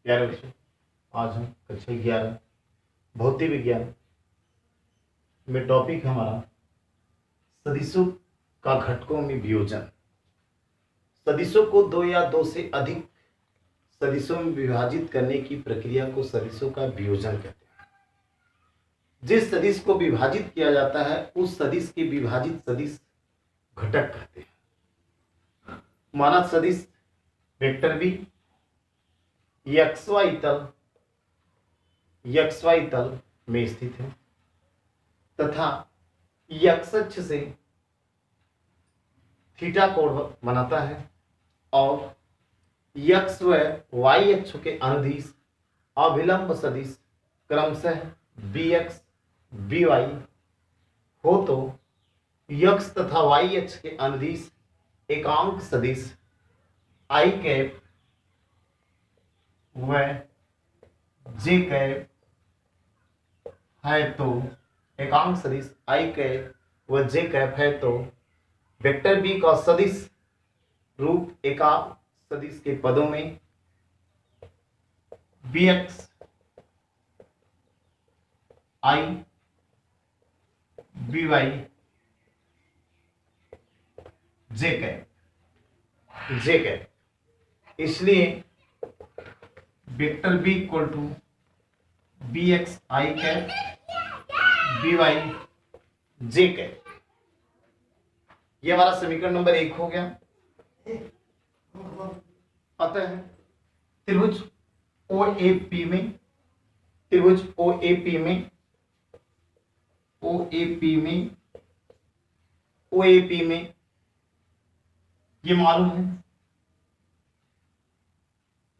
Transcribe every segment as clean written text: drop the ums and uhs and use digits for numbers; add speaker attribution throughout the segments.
Speaker 1: प्यारे बच्चों, आज हम कक्षा 11 भौतिक विज्ञान में टॉपिक है हमारा सदिशों का घटकों में वियोजन। सदिशों को दो या दो से अधिक सदिशों में विभाजित करने की प्रक्रिया को सदिशों का वियोजन कहते हैं। जिस सदिश को विभाजित किया जाता है उस सदिश के विभाजित सदिश घटक कहते हैं। माना सदिश वेक्टर बी XY तल में स्थित है तथा x अक्ष से थीटा कोण बनाता है और x व y अक्ष के अनुदिश अभिलंब सदिश क्रमशः bx by हो तो x तथा y अक्ष के अनुदिश एकांक सदिश i कैप व j कैप है तो एकांक सदिश i कैप व j कैप है तो वेक्टर b का सदिश रूप एकांक सदिश के पदों में bx i by j cap इसलिए vector b equal to bx i cap by j cap. ये हमारा समीकरण नंबर 1 हो गया। अतः त्रिभुज OAP में ये मालूम है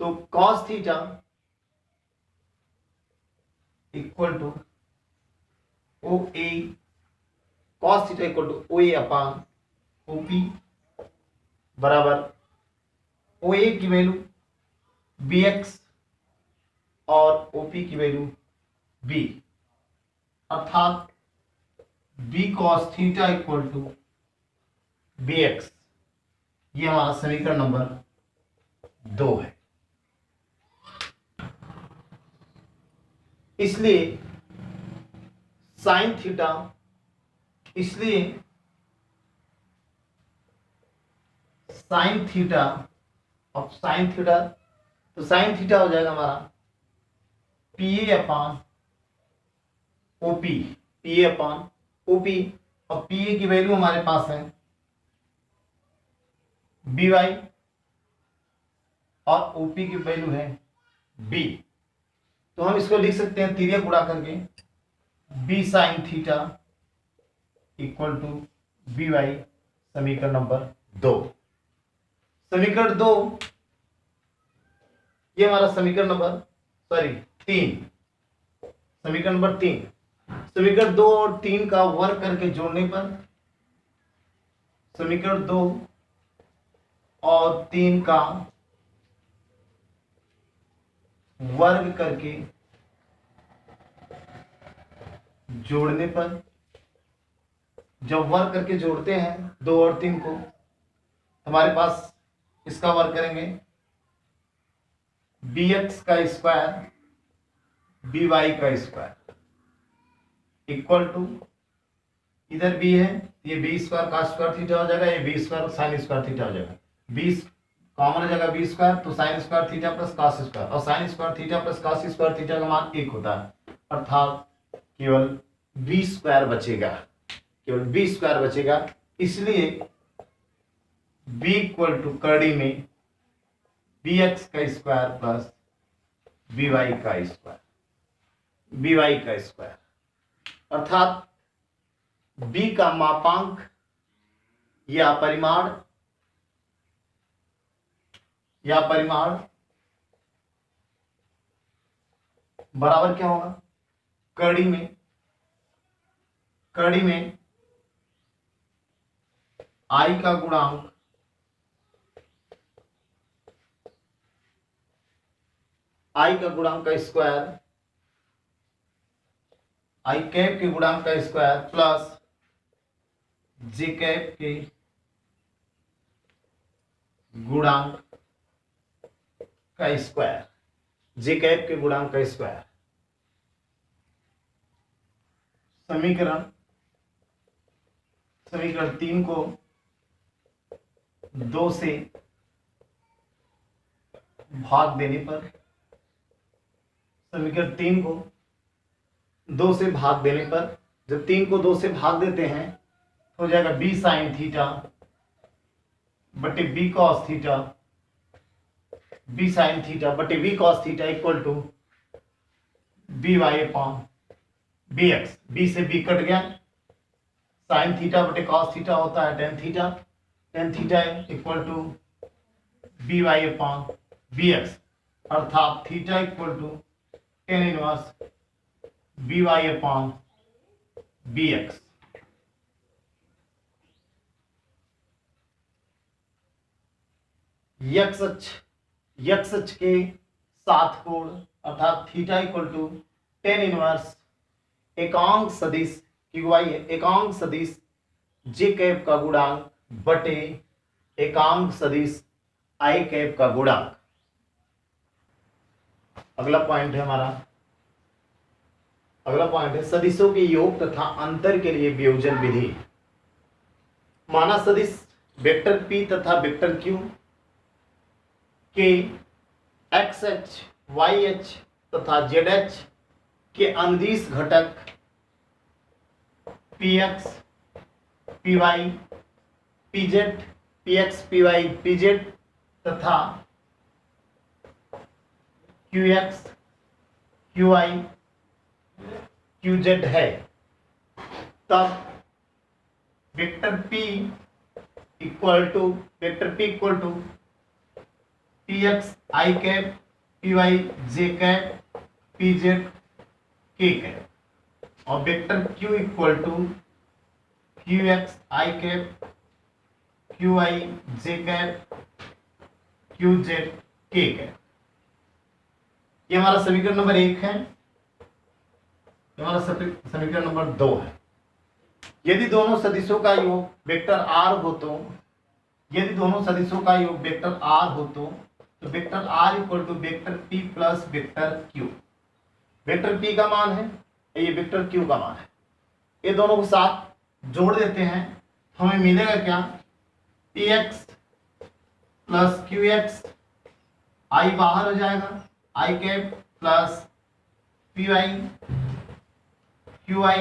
Speaker 1: तो cos theta equal to OA upon OP बराबर OA की वैल्यू BX और OP की वैल्यू B, अर्थात B cos theta equal to BX। ये हमारा समीकरण नंबर 2 है। इसलिए साइन थीटा तो साइन थीटा हो जाएगा हमारा PA अपान OP और PA की वैल्यू हमारे पास है BY और OP की वैल्यू है B। तो हम इसको लिख सकते हैं तिर्यक गुणा करके B sine theta equal to BY, समीकरण नंबर 2। समीकरण 2 ये हमारा समीकरण नंबर 3। समीकरण नंबर 3, समीकरण 2 और 3 का वर्ग करके जोड़ने पर समीकरण 2 और 3 का वर्ग करके जोड़ने पर, जब वर्ग करके जोड़ते हैं 2 और 3 को, हमारे पास इसका वर्ग करेंगे bx का स्क्वायर by का स्क्वायर इक्वल टू, इधर b है ये b स्क्वायर का स्क्वायर थीटा हो जाएगा, ये b square sine square theta हो जाएगा। b कॉमन हो जाएगा b स्क्वायर तो sine square theta plus cos square, और sine square theta plus cos square theta का मान 1 होता है, अर्थात केवल b स्क्वायर बचेगा। इसलिए b इक्वल टू कड़ी में bx का स्क्वायर प्लस by का स्क्वायर, अर्थात b का मापांक या परिमाण बराबर क्या होगा, कड़ी में i का गुणांक का स्क्वायर, i कैप के गुणांक का स्क्वायर प्लस j कैप के गुणांक का स्क्वायर जे कैप के गुणांक का स्क्वायर। समीकरण 3 को 2 से भाग देने पर, समीकरण 3 को 2 से भाग देने पर, जब 3 को 2 से भाग देते हैं तो हो जाएगा b साइन थीटा बटे b cos theta, b sine theta बटे b cos theta equal to B Y upon B X. b से b कट गया, साइन थीटा बटे कॉस थीटा होता है tan theta, tan theta equal to B Y upon B X, अर्थात theta equal to tan inverse B Y upon B X. यक्स अक्ष के साथ कोण अर्थात theta equal to tan inverse एकांक सदिश क्यूआई है, एकांक सदिश जे कैप का गुणांक बटे एकांक सदिश आई कैप का गुणांक। अगला पॉइंट है हमारा, अगला पॉइंट है सदिशों के योग तथा अंतर के लिए वियोजन विधि। माना सदिश वेक्टर p तथा वेक्टर q के xh, yh तथा zh के अनुदिश घटक px, py, pz, px, py, pz तथा qx, qy, qz है, तब vector p equal to px i cap, py j cap, pz k cap और vector q equal to qx i cap, qy j cap, qz k cap. ये हमारा समीकरण number 1 है, हमारा समीकरण नंबर 2 है। यदि दोनों सदिशों का योग वेक्टर r हो तो, यदि दोनों सदिशों का योग वेक्टर r हो तो vector r equal to vector p plus vector q। Vector p का मान है, ये वेक्टर q का मान है, ये दोनों को साथ जोड़ देते हैं, हमें मिलेगा क्या, px प्लस qx, i बाहर हो जाएगा, i cap plus py qy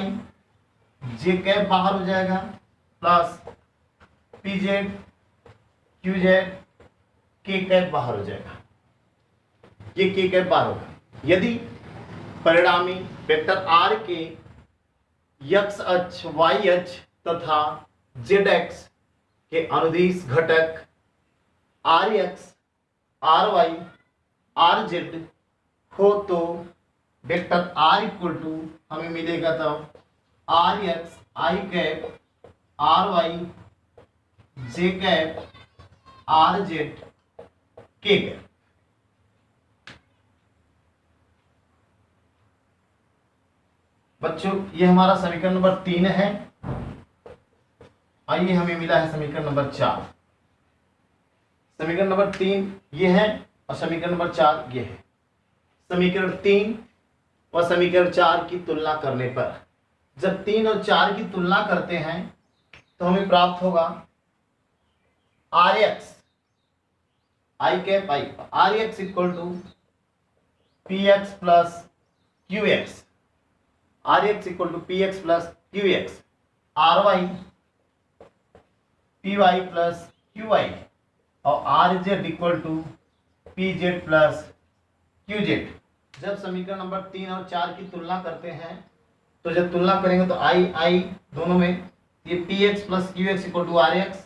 Speaker 1: j cap बाहर हो जाएगा plus pz qz k cap बाहर हो जाएगा, ये k कैप बाहर होगा। यदि परिणामी वेक्टर r के x अक्ष, y अक्ष तथा z अक्ष के अनुदिश घटक rx, ry, rz हो तो वेक्टर r इक्वल टू हमें मिलेगा तब rx i cap, ry j cap, rz k cap. बच्चों ये हमारा समीकरण नंबर 3 है। आइए हमें मिला है समीकरण नंबर 4। समीकरण नंबर 3 ये है और समीकरण नंबर 4 ये है। समीकरण 3 और समीकरण 4 की तुलना करने पर, जब 3 और 4 की तुलना करते हैं तो हमें प्राप्त होगा rx i cap i, rx equal to px plus qx, rx equal to px plus qx, ry py plus qy और rz equal to pz plus qz। जब समीकरण नंबर 3 और 4 की तुलना करते हैं तो जब तुलना करेंगे तो i दोनों में ये px plus qx equal to rx,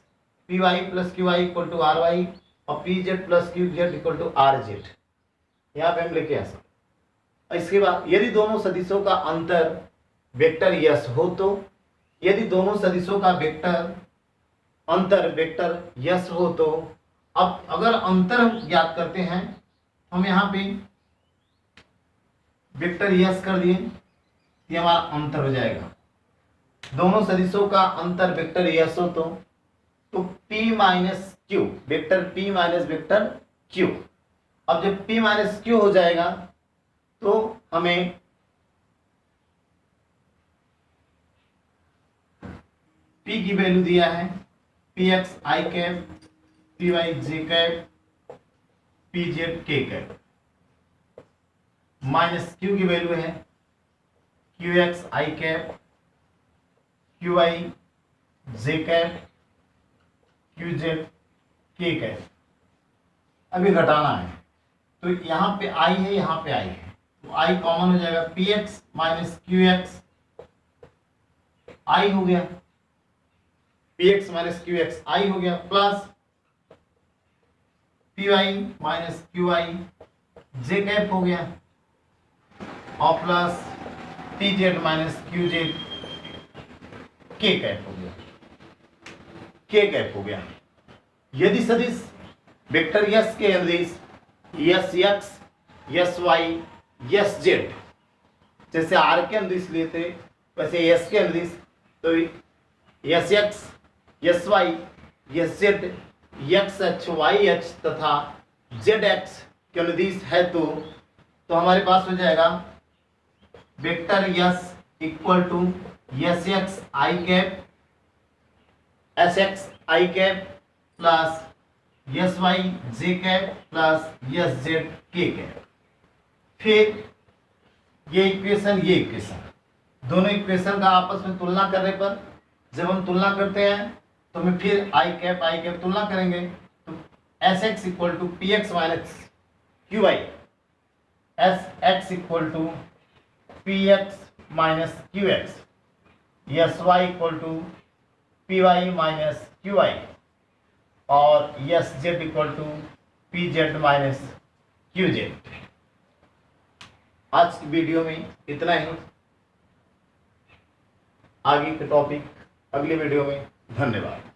Speaker 1: py plus qy equal to ry और pz plus qz equal to rz, यहाँ पे हम लेके आ सकते। इसके बाद यदि दोनों सदिशों का अंतर वेक्टर यस हो तो, यदि दोनों सदिशों का अंतर वेक्टर यस हो तो, अब अगर अंतर हम ज्ञात करते हैं हम यहाँ पे वेक्टर यस कर दिए, ये हमारा अंतर हो जाएगा। दोनों सदिशों का अंतर वेक्टर यस हो तो p minus q, vector p minus vector q अब जब P माइनस क्यू हो जाएगा तो हमें P की वैल्यू दिया है P x I cap, P Y J cap, P Z K cap, minus Q की वैल्यू है Q X I cap, Q I J cap, Q Z K cap. अभी घटाना है तो यहाँ पे आई है, यहाँ पे आई है, तो आई कॉमन हो जाएगा, P X minus Q X I हो गया, P X minus Q X I हो गया, plus P Y minus Q I J cap हो गया, और plus P Z minus Q Z K cap हो गया, के कैप हो गया। यदि सदिश वेक्टर यस के अनुदिश S X, S Y, S Z, जैसे आर के अनुदिश लिए थे वैसे यस के अनुदिश, तो S X, S Y, S Z, X H Y H तथा जेड एक्स के अनुदिश है तो हमारे पास हो जाएगा vector S equal to S X I cap, S X I cap plus S Y J cap plus S Z K cap. फिर ये इक्वेशन, ये इक्वेशन, दोनों इक्वेशन का आपस में तुलना करने पर जब हम तुलना करते हैं तो हमें फिर आई कैप तुलना करेंगे, तो S X equal to P X minus Q I, S X equal to P X minus Q X, S Y equal to P Y minus Q I, और S Z equal to P Z minus Q Z. आज की video में इतना ही, आगे के topic अगले video में। धन्यवाद।